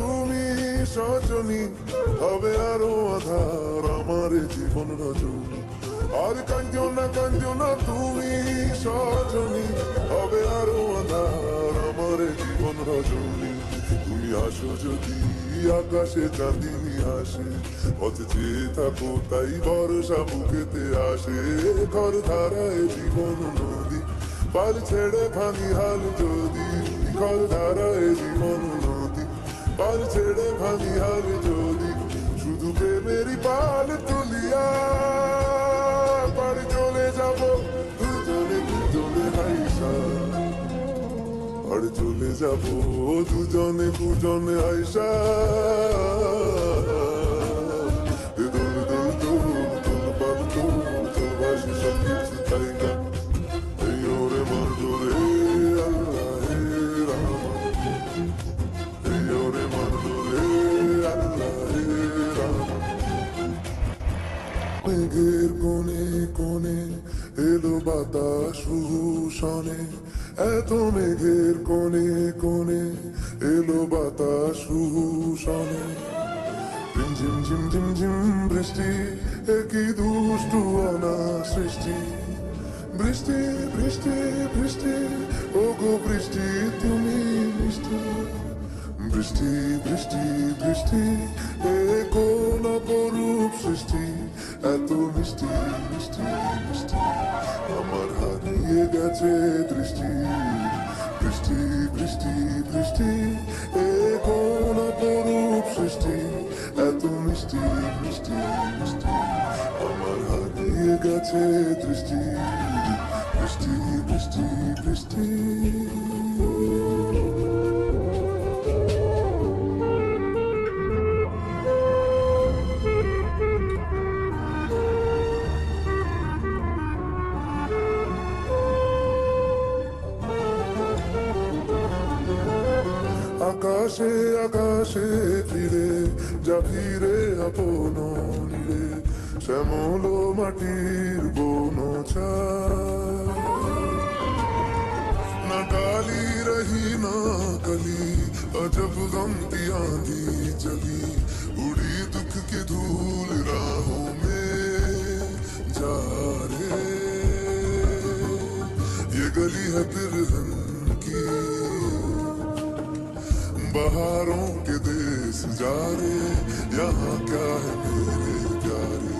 তুমি সজনী, হবে আরো আধার আমার জীবন রজনী। আর কাঁদিও না তুমি সজনী, হবে আরো আধার আমার জীবন রজনী। তুমি আসো যদি আকাশে চাঁদিনী আসে, পথে চেয়ে থাকো তাই ভরসা বুকেতে আসে। ঘর ধারায় জীবন নদী, পাল ছেড়ে ভাঙি হাল যদি। ঘর ধারায় জীবন নদী, পাল ছেড়ে ভাঙি হাল যদি। শুধু প্রেমেরই পাল তুলিয়া পার চলে যাব দুজনে দুজনে হাইসা। আর চলে যাব দুজনে দুজনে আইসা। দোল দোল দোল দোল পাল দোল দোল ভাসি সব কিছু তাই না। এই ওরে মধুরে আল্লাহ হে রাম, এই ওরে মধুরে আল্লাহ হে রাম। মেঘের কোণে কোণে এলো বাতাস শনে, এত মেঘের কোণে কোণে এলো বাতাস শনে। ঝিম ঝিম ঝিম ঝিম বৃষ্টি, একই দুষ্টু আনা সৃষ্টি। বৃষ্টি বৃষ্টি বৃষ্টি, ও গো বৃষ্টি তুমি মিষ্টি। বৃষ্টি বৃষ্টি বৃষ্টি, এ কোন অপরূপ সৃষ্টি। এত মিষ্টি মিষ্টি মিষ্টি, আমার হারিয়ে গেছে দৃষ্টি। বৃষ্টি বৃষ্টি বৃষ্টি, এ কোন অপরূপ সৃষ্টি। এত মিষ্টি মিষ্টি মিষ্টি, আমার হারিয়ে গেছে দৃষ্টি। বৃষ্টি বৃষ্টি বৃষ্টি। আকাশে আকাশে ফিরে যা ফিরে আপন নীড়ে, শ্যামল মাটির বন না কালি रही ना कली। अजब गम की आंधी चली, उड़ी दुख की धूल राहों में जा रे। ये गली है बिरहन की, बहारों के देश जा रे। यहाँ क्या है मेरे प्यारे,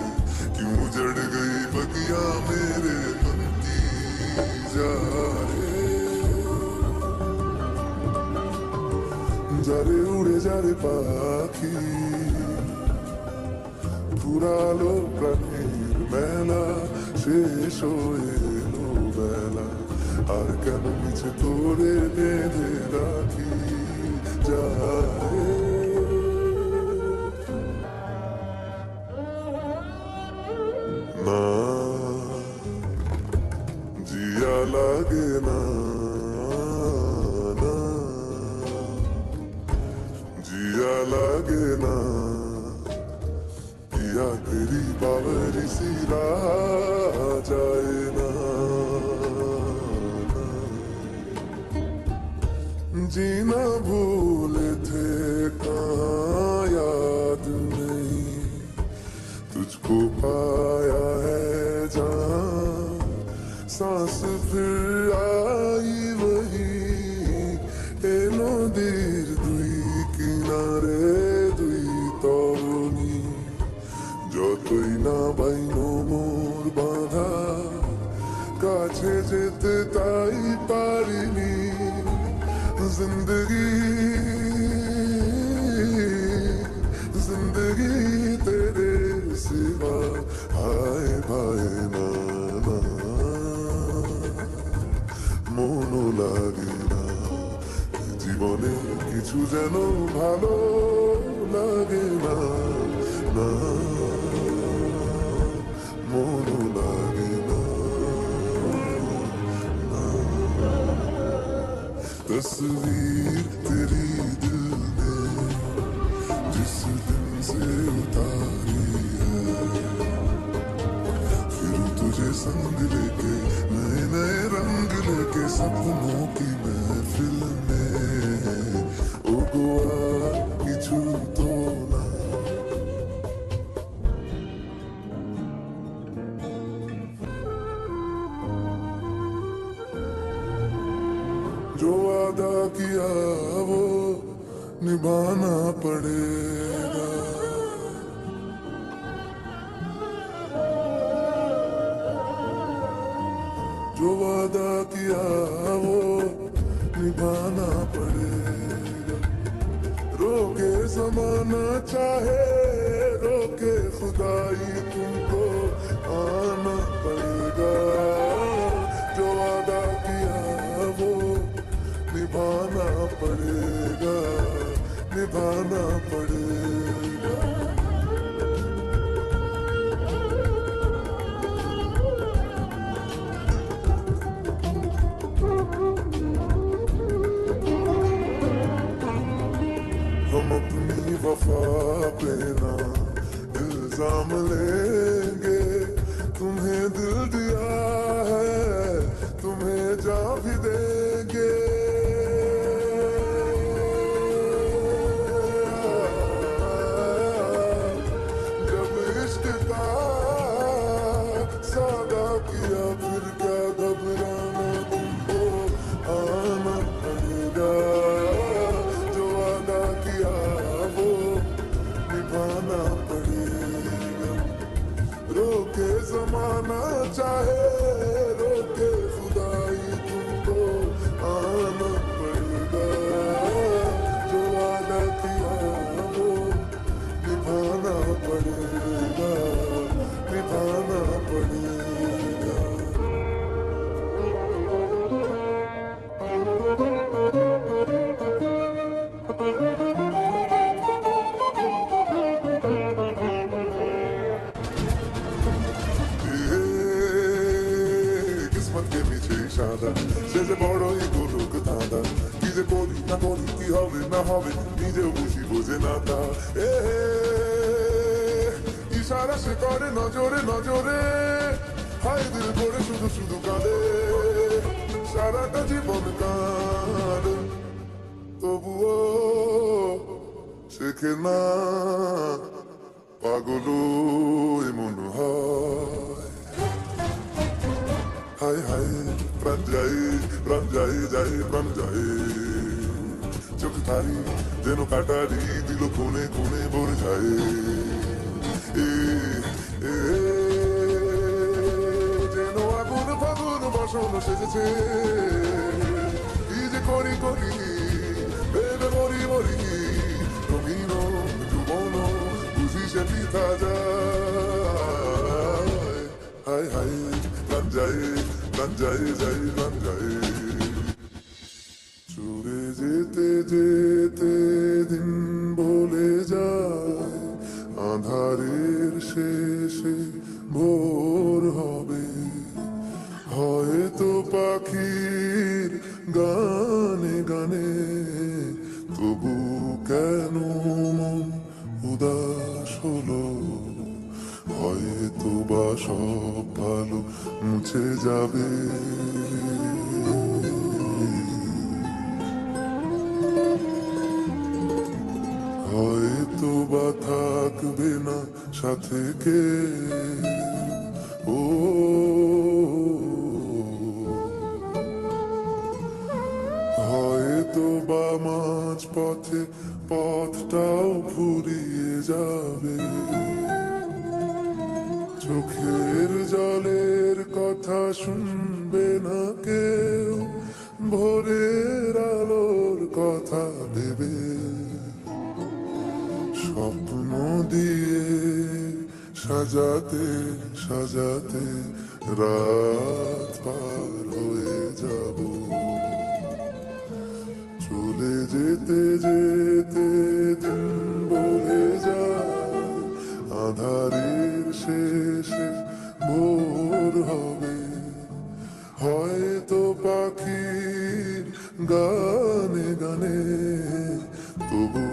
क्यों जड़ गई बगिया मेरे मन की जा रे। যারে উড়ে যারে পাখি, ফুরালো প্রাণীর মেলা, শেষ হয়ে এলো বেলা। আর কেন মিছে তোরে বেঁধে রাখি যারে। না জিয়া লাগে না, जिया लागे ना पिया तेरी बावरी सी राह जाए ना। जीना भूले थे कहाँ याद नहीं, तुझको पाया है जहाँ सांस फिर आई वही। ए नदीर दुई কিনারে দুই তরুণী, যতই না বাইনো মোর বাঁধা, কাছে যেতে তাই পারিনি। জিন্দগি জিন্দগি তেরে সিবা হায় ভাই না না, মনও লাগে না জীবনে কিছু যেন ভালো লাগে না না, মনও লাগে না না। तस्वीर तेरी दिल ने जिस दिन से उतारी है, फिर तुझे संग लेके नए नए रंग लेके सपनों की महफिल में ओ गोवा की কিছু তো না। जो वादा किया वो निभाना पड़ेगा। जो वादा किया वो निभाना पड़ेगा। रोके जमाना चाहे रोके खुदाई तुमको आना पड़ेगा। जो वादा किया वो निभाना पड़ेगा, निभाना पड़ेगा। हम अपनी वफा पे ना इल्जाम लेंगे। तुम्हें दिल दिया है तुम्हें जा भी देंगे। जब इश्क का सौदा किया फिर क्या घबराना, तुमको आना पड़ेगा। जो वादा किया वो निभाना पड़ेगा। रोके जमाना चाहे रोके खुदाई तुमको आना पड़ेगा। जो वादा किया वो निभाना पड़ेगा, निभाना पड़ेगा। কিসমত কে মিছে ইশারা সে যে বড়ই গোলক ধাঁধা। কি যে করি না করি কি হবে না হবে নিজেও বুঝি বোঝে না তা। ইশারা সে করে নজরে নজরে, হায় দিল করে শুধু শুধু কাঁদে। সারাটা জীবন কাঁদে তবুও শেখে না পাগলও এমন হয়। হায় হায় প্রাণ যায় প্রাণ যায় যায় প্রাণ যায়। চোখ তাই যেন কাটারি দিল কোণে কোণে ভরে যায়। যেন আগুন ফাগুন বসন সেজেছে। কি যে করি করি ভেবে মরি মরি। রঙিন যুবন বুঝি সে পিতা যায়। হায় হায় প্রাণ যায় প্রাণ যায় যায় প্রাণ যায়। চলে যেতে যেতে দিন বলে যায়, আঁধারের শেষে ভোর হবে। হয়তো পাখির গানে গানে তবু কেন মন উদাস হলো। হয়তো বা সব ভালো মুছে যাবে। হয়তো বা থাকবে না সাথে কে। ও হয়তো বা মাঝ পথে পথটাও ফুরিয়ে যাবে। চোখের জলের কথা শুনবে না কেউ, ভোরের আলোর কথা দেবে। স্বপ্ন দিয়ে সাজাতে সাজাতে রাত পার হয়ে যাব। চলে যেতে যেতে দিন বলে যায়, আঁধারের শেষে ভোর হবে। হয়তো পাখির গানে গানে তবু